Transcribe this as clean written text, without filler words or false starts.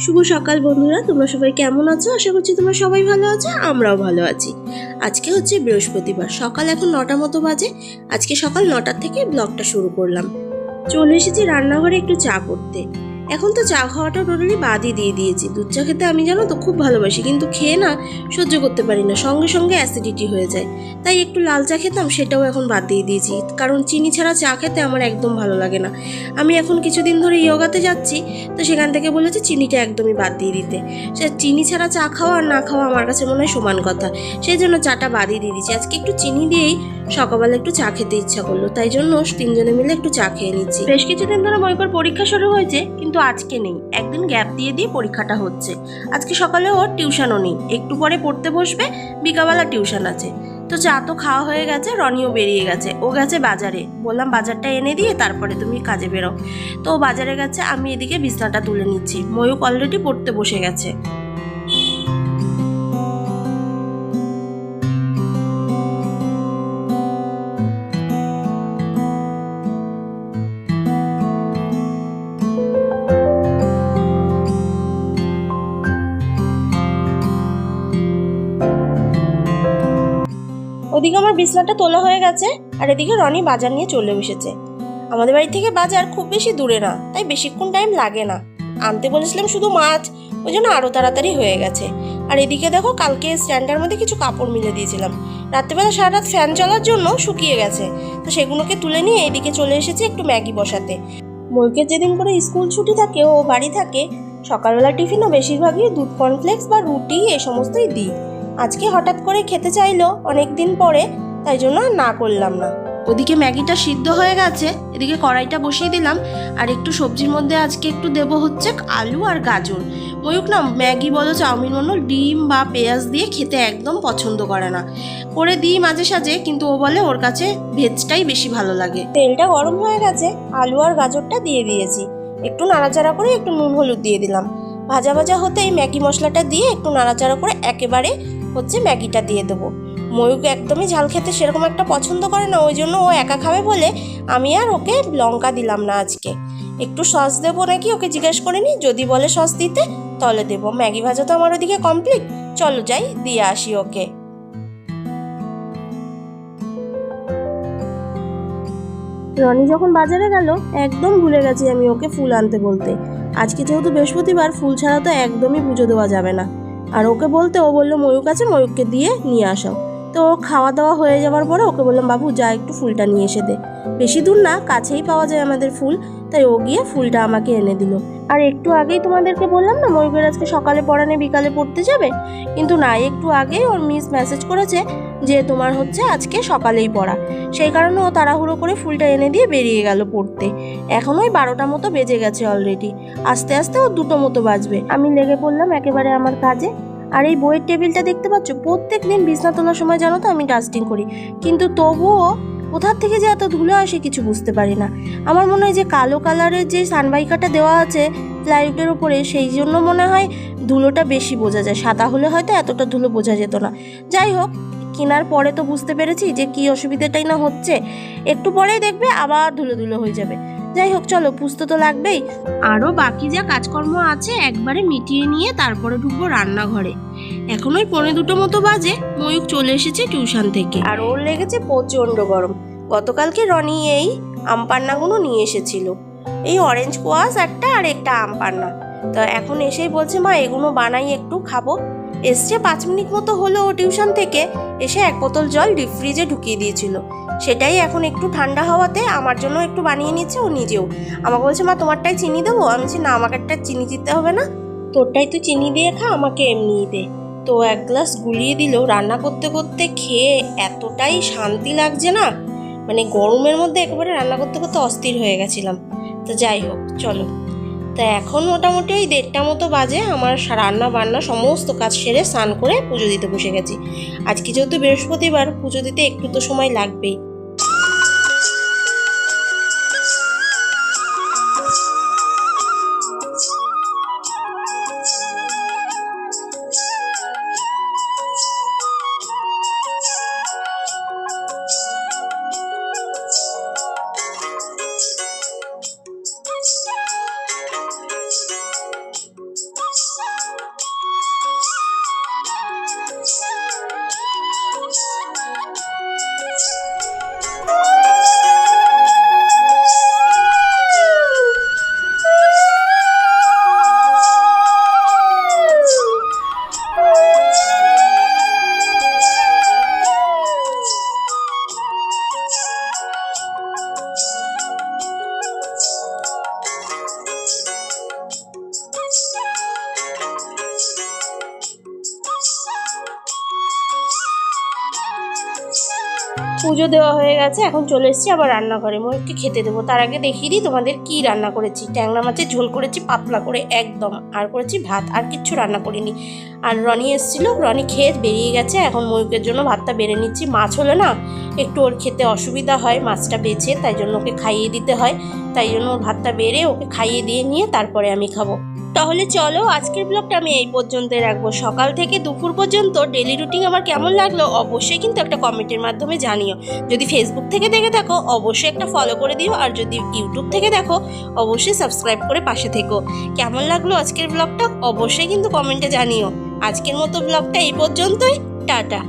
শুভ সকাল বন্ধুরা, তোমরা সবাই কেমন আছো? আশা করছি তোমরা সবাই ভালো আছো, আমরাও ভালো আছি। আজকে হচ্ছে বৃহস্পতিবার, সকাল এখন 9টা মতো বাজে। আজকে সকাল 9টার থেকে ব্লগটা শুরু করলাম। চলে এসেছি রান্নাঘরে একটু চা করতে। এখন তো চা খাওয়াটা টোটালি বাদই দিয়ে দিয়েছি। দুধ চা খেতে আমি জানো তো খুব ভালোবাসি, কিন্তু খেয়ে না সহ্য করতে পারি না, সঙ্গে সঙ্গে অ্যাসিডিটি হয়ে যায়। তাই একটু লাল চা খেতাম, সেটাও এখন বাদ দিয়ে দিয়েছি, কারণ চিনি ছাড়া চা খেতে আমার একদম ভালো লাগে না। আমি এখন কিছুদিন ধরে ইয়োগাতে যাচ্ছি, তো সেখান থেকে বলেছে চিনিটা একদমই বাদ দিয়ে দিতে। সে চিনি ছাড়া চা খাওয়া আর না খাওয়া আমার কাছে মনে হয় সমান কথা, সেই জন্য চাটা বাদই দিয়ে দিচ্ছি। আজকে একটু চিনি দিয়েই সকালবেলা একটু চা খেতে ইচ্ছা করলো, তাই জন্য তিনজনে মিলে একটু চা খেয়ে নিচ্ছি। বেশ কিছুদিন ধরে ময়ূর পরীক্ষা শুরু হয়েছে, কিন্তু আজকে নেই, একদিন গ্যাপ দিয়ে দিয়ে পরীক্ষাটা হচ্ছে। আজকে সকালে ওর টিউশনও নেই, একটু পরে পড়তে বসবে, বিকালবেলা টিউশন আছে। তো চা তো খাওয়া হয়ে গেছে, রনিও বেরিয়ে গেছে, ও গেছে বাজারে। বললাম বাজারটা এনে দিয়ে তারপরে তুমি কাজে বেরো। তো ও বাজারে গেছে, আমি এদিকে বিছনাটা তুলে নিচ্ছি। ময়ূর অলরেডি পড়তে বসে গেছে। ওদিকে আমার বিছনাটা তোলা হয়ে গেছে, আর এদিকে রনি বাজার নিয়ে চলে বসেছে। আমাদের বাড়ি থেকে বাজার খুব বেশি দূরে না, তাই বেশিক্ষণ টাইম লাগে না। আনতে বলেছিলাম শুধু মাছ, ওই জন্য আরও তাড়াতাড়ি হয়ে গেছে। আর এদিকে দেখো, কালকে স্ট্যান্ডের মধ্যে কিছু কাপড় মিলে দিয়েছিলাম, রাত্রেবেলা সারা রাত ফ্যান চলার জন্য শুকিয়ে গেছে। তো সেগুলোকে তুলে নিয়ে এদিকে চলে এসেছি একটু ম্যাগি বসাতে। ময়ূকের যেদিন করে স্কুল ছুটি থাকে, ও বাড়ি থাকে, সকালবেলা টিফিনও বেশিরভাগই দুধ কর্নফ্লেক্স বা রুটি এই সমস্তই দিই। আজকে হঠাৎ করে খেতে চাইলো অনেকদিন পরে, তাই জন্য না করলাম না। ওদিকে ম্যাগিটা সিদ্ধ হয়ে গেছে, এদিকে কড়াইটা বসিয়ে দিলাম। আর একটু সবজির মধ্যে আজকে একটু দেব হচ্ছে আলু আর গাজর। ময়ূক না ম্যাগি বলো চাউমিন বলো ডিম বা পেঁয়াজ দিয়ে খেতে একদম পছন্দ করে না। করে দিই মাঝে সাঝে, কিন্তু ও বলে ওর কাছে ভেজটাই বেশি ভালো লাগে। তেলটা গরম হয়ে গেছে, আলু আর গাজরটা দিয়ে দিয়েছি। একটু নাড়াচাড়া করে একটু নুন হলুদ দিয়ে দিলাম। ভাজা ভাজা হতেই ম্যাগি মশলাটা দিয়ে একটু নাড়াচাড়া করে একেবারে হচ্ছে ম্যাগিটা দিয়ে দেবো। ময়ূক একদমই ঝাল খেতে সেরকম একটা পছন্দ করে না, ওই জন্য ও একা খাবে বলে আমি আর ওকে লঙ্কা দিলাম না আজকে। একটু সস দেবো নাকি ওকে জিজ্ঞেস করে নি, যদি বলে সস দিতে তাহলে দেবো। ম্যাগি ভাজা তো আমার ওদিকে কমপ্লিট, চলো যাই দিয়ে আসি ওকে। রনি যখন বাজারে গেল একদম ভুলে গেছি আমি ওকে ফুল আনতে বলতে। আজকে যেহেতু বৃহস্পতিবার, ফুল ছাড়া তো একদমই পুজো দেওয়া যাবে না। আর ওকে বলতে ও বললো ময়ূক আছে, ময়ূককে দিয়ে নিয়ে আসো। তো খাওয়া দাওয়া হয়ে যাওয়ার পরে ওকে বললাম বাবু যা একটু ফুলটা নিয়ে এসে দে। বেশি দূর না, কাছেই পাওয়া যায় আমাদের ফুল, তাই ও গিয়ে ফুলটা আমাকে এনে দিল। আর একটু আগেই তোমাদেরকে বললাম না ময়ূকের আজকে সকালে পড়ানে বিকালে পড়তে যাবে, কিন্তু না, একটু আগেই ওর মিস মেসেজ করেছে যে তোমার হচ্ছে আজকে সকালেই পড়া। সেই কারণে ও তাড়াহুড়ো করে ফুলটা এনে দিয়ে বেরিয়ে গেল পড়তে। এখন ওই 12টা মতো বেজে গেছে অলরেডি, আস্তে আস্তে ও 2টো মতো বাজবে। আমি লেগে পড়লাম একেবারে আমার কাজে। আর এই বইয়ের টেবিলটা দেখতে পাচ্ছ, প্রত্যেক দিন বিছনা তোলার সময় জানো তো আমি ডাস্টিং করি, কিন্তু তবুও কোথার থেকে যে এত ধুলো আসে কিছু বুঝতে পারি না। আমার মনে হয় যে কালো কালারের যে সানবাইকাটা দেওয়া আছে প্লাইউডের উপরে, সেই জন্য মনে হয় ধুলোটা বেশি বোঝা যায়। সাদা হলে হয়তো এতটা ধুলো বোঝা যেত না। যাই হোক, কেনার পরে তো বুঝতে পেরেছি যে কি অসুবিধাটাই না হচ্ছে। একটু পরেই দেখবে আবার ধুলো ধুলো হয়ে যাবে। যাই হোক চলো, পুষতে তো লাগবেই। আরও বাকি যা কাজকর্ম আছে একবারে মিটিয়ে নিয়ে তারপরে ঢুকবো রান্নাঘরে। এখন ওই 1:45 মতো বাজে, ময়ূক চলে এসেছে টিউশন থেকে, আর ওর লেগেছে প্রচণ্ড গরম। গতকালকে রনি এই আম পান্নাগুলো নিয়ে এসেছিল, এই অরেঞ্জ কোয়াশ একটা আর একটা আম পান্না। তো এখন এসেই বলছে মা এগুলো বানাই একটু খাবো। এসছে 5 মিনিট মতো হলো ও টিউশন থেকে, এসে 1 বোতল জল ডিপ ফ্রিজে ঢুকিয়ে দিয়েছিল। সেটাই এখন একটু ঠান্ডা হওয়াতে আমার জন্য একটু বানিয়ে নিচ্ছে ও নিজেও। আমাকে বলছে মা তোমারটাই চিনি দেবো? আমি বলছি না, আমাকে একটা চিনি দিতে হবে না, তোরটাই তুই চিনি দিয়ে খা, আমাকে এমনিই দে। তো 1 গ্লাস গুলিয়ে দিল। রান্না করতে করতে খেয়ে এতটাই শান্তি লাগছে না, মানে গরমের মধ্যে একেবারে রান্না করতে করতে অস্থির হয়ে গেছিলাম। তো যাই হোক চলো, তা এখন মোটামুটি ওই 1:30 মতো বাজে, আমার রান্না বান্না সমস্ত কাজ সেরে স্নান করে পুজো দিতে বসে গেছি। আজকে যেহেতু বৃহস্পতিবার, পুজো দিতে একটু তো সময় লাগবেই। পুজো দেওয়া হয়ে গেছে, এখন চলে এসেছি আবার রান্নাঘরে ময়ূরকে খেতে দেবো। তার আগে দেখিয়ে দিই তোমাদের কি রান্না করেছি। ট্যাংরা মাছের ঝোল করেছি পাতলা করে একদম, আর করেছি ভাত, আর কিচ্ছু রান্না করিনি। আর রনি এসেছিলো, রনি খেয়ে বেরিয়ে গেছে। এখন ময়ূরের জন্য ভাতটা বেড়ে নিচ্ছি। মাছ হলে না একটু ওর খেতে অসুবিধা হয়, মাছটা বেছে, তাই জন্য ওকে খাইয়ে দিতে হয়। তাই জন্য ওর ভাতটা বেড়ে ওকে খাইয়ে দিয়ে নিয়ে তারপরে আমি খাবো। তাহলে চলো আজকের ব্লগটা আমি এই পর্যন্তই রাখবো। সকাল থেকে দুপুর পর্যন্ত ডেলি রুটিন আমার কেমন লাগলো অবশ্যই কিন্তু একটা কমেন্টের মাধ্যমে জানিও। যদি ফেসবুক থেকে দেখে থাকো অবশ্যই একটা ফলো করে দিও, আর যদি ইউটিউব থেকে দেখো অবশ্যই সাবস্ক্রাইব করে পাশে থেকো। কেমন লাগলো আজকের ব্লগটা অবশ্যই কিন্তু কমেন্টে জানিও। আজকের মতো ব্লগটা এই পর্যন্তই, টাটা।